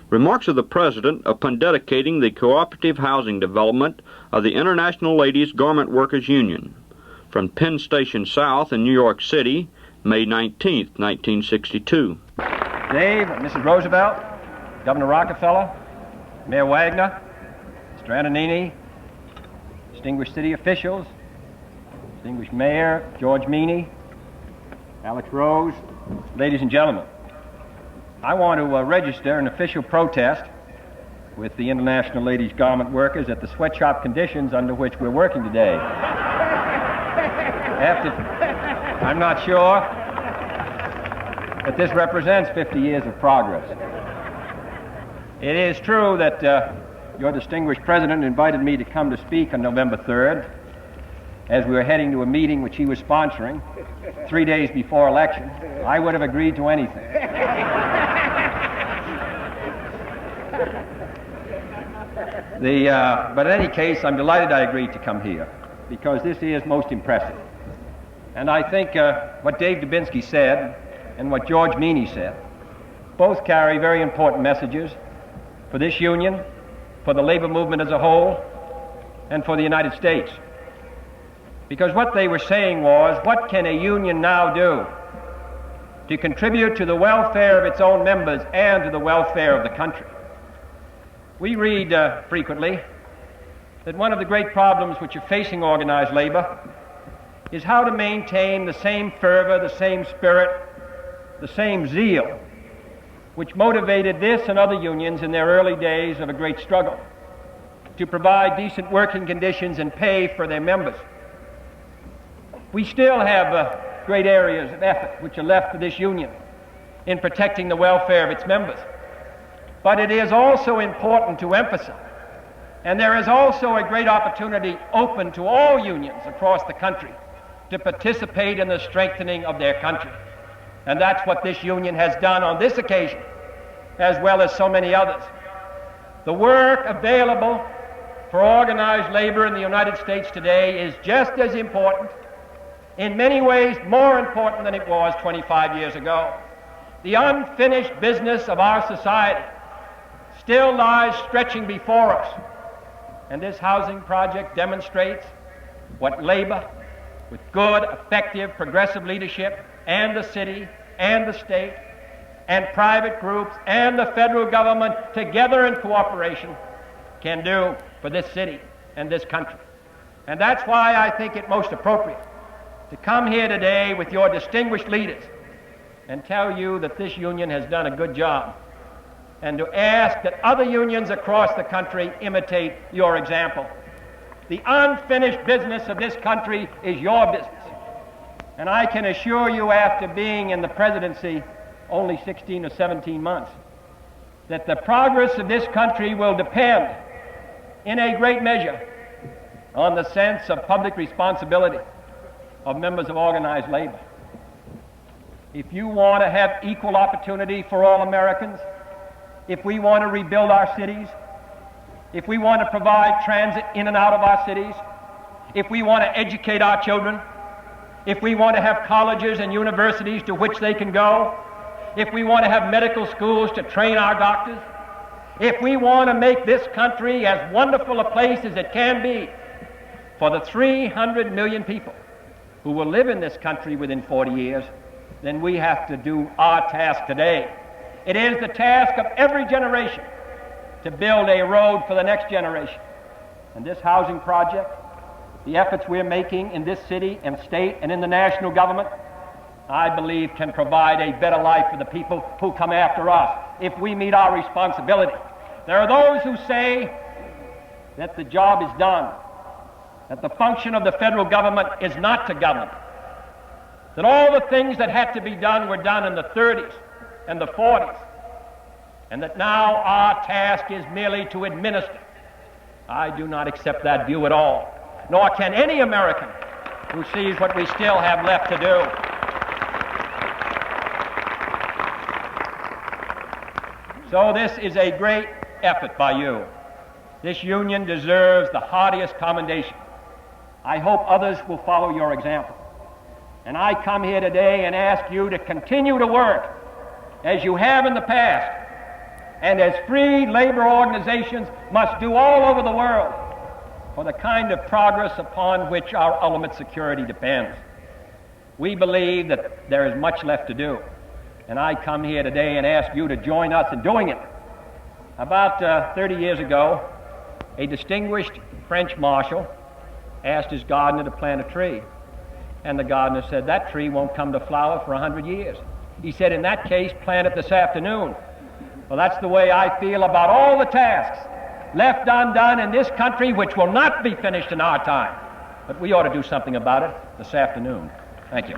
Remarks of the President upon dedicating the cooperative housing development of the International Ladies Garment Workers Union. From Penn South in New York City, May 19, 1962. Dave, Mrs. Roosevelt, Governor Rockefeller, Mayor Wagner, Mr. Antonini, distinguished city officials, distinguished Mayor George Meany, Alex Rose, ladies and gentlemen, I want to register an official protest with the International Ladies Garment Workers at the sweatshop conditions under which we're working today. I'm not sure, but this represents 50 years of progress. It is true that your distinguished president invited me to come to speak on November 3rd as we were heading to a meeting which he was sponsoring 3 days before election. I would have agreed to anything. But in any case, I'm delighted I agreed to come here because this is most impressive. And I think what Dave Dubinsky said and what George Meany said both carry very important messages for this union, for the labor movement as a whole, and for the United States. Because what they were saying was, what can a union now do to contribute to the welfare of its own members and to the welfare of the country? We read frequently that one of the great problems which are facing organized labor is how to maintain the same fervor, the same spirit, the same zeal which motivated this and other unions in their early days of a great struggle to provide decent working conditions and pay for their members. We still have great areas of effort which are left for this union in protecting the welfare of its members. But it is also important to emphasize, and there is also a great opportunity open to all unions across the country to participate in the strengthening of their country. And that's what this union has done on this occasion, as well as so many others. The work available for organized labor in the United States today is just as important, in many ways more important than it was 25 years ago. The unfinished business of our society still lies stretching before us, and this housing project demonstrates what labor, with good, effective, progressive leadership, and the city, and the state, and private groups, and the federal government together in cooperation can do for this city and this country. And that's why I think it most appropriate to come here today with your distinguished leaders and tell you that this union has done a good job, and to ask that other unions across the country imitate your example. The unfinished business of this country is your business. And I can assure you, after being in the presidency only 16 or 17 months, that the progress of this country will depend in a great measure on the sense of public responsibility of members of organized labor. If you want to have equal opportunity for all Americans, if we want to rebuild our cities, if we want to provide transit in and out of our cities, if we want to educate our children, if we want to have colleges and universities to which they can go, if we want to have medical schools to train our doctors, if we want to make this country as wonderful a place as it can be for the 300 million people who will live in this country within 40 years, then we have to do our task today. It is the task of every generation to build a road for the next generation. And this housing project, the efforts we're making in this city and state and in the national government, I believe can provide a better life for the people who come after us if we meet our responsibility. There are those who say that the job is done, that the function of the federal government is not to govern, that all the things that had to be done were done in the 30s and the 40s, and that now our task is merely to administer. I do not accept that view at all, nor can any American who sees what we still have left to do. So this is a great effort by you. This union deserves the heartiest commendation. I hope others will follow your example. And I come here today and ask you to continue to work as you have in the past and as free labor organizations must do all over the world for the kind of progress upon which our ultimate security depends. We believe that there is much left to do, and I come here today and ask you to join us in doing it. About 30 years ago, a distinguished French marshal asked his gardener to plant a tree, and the gardener said, "That tree won't come to flower for 100 years. He said, "In that case, plant it this afternoon." Well, that's the way I feel about all the tasks left undone in this country, which will not be finished in our time. But we ought to do something about it this afternoon. Thank you.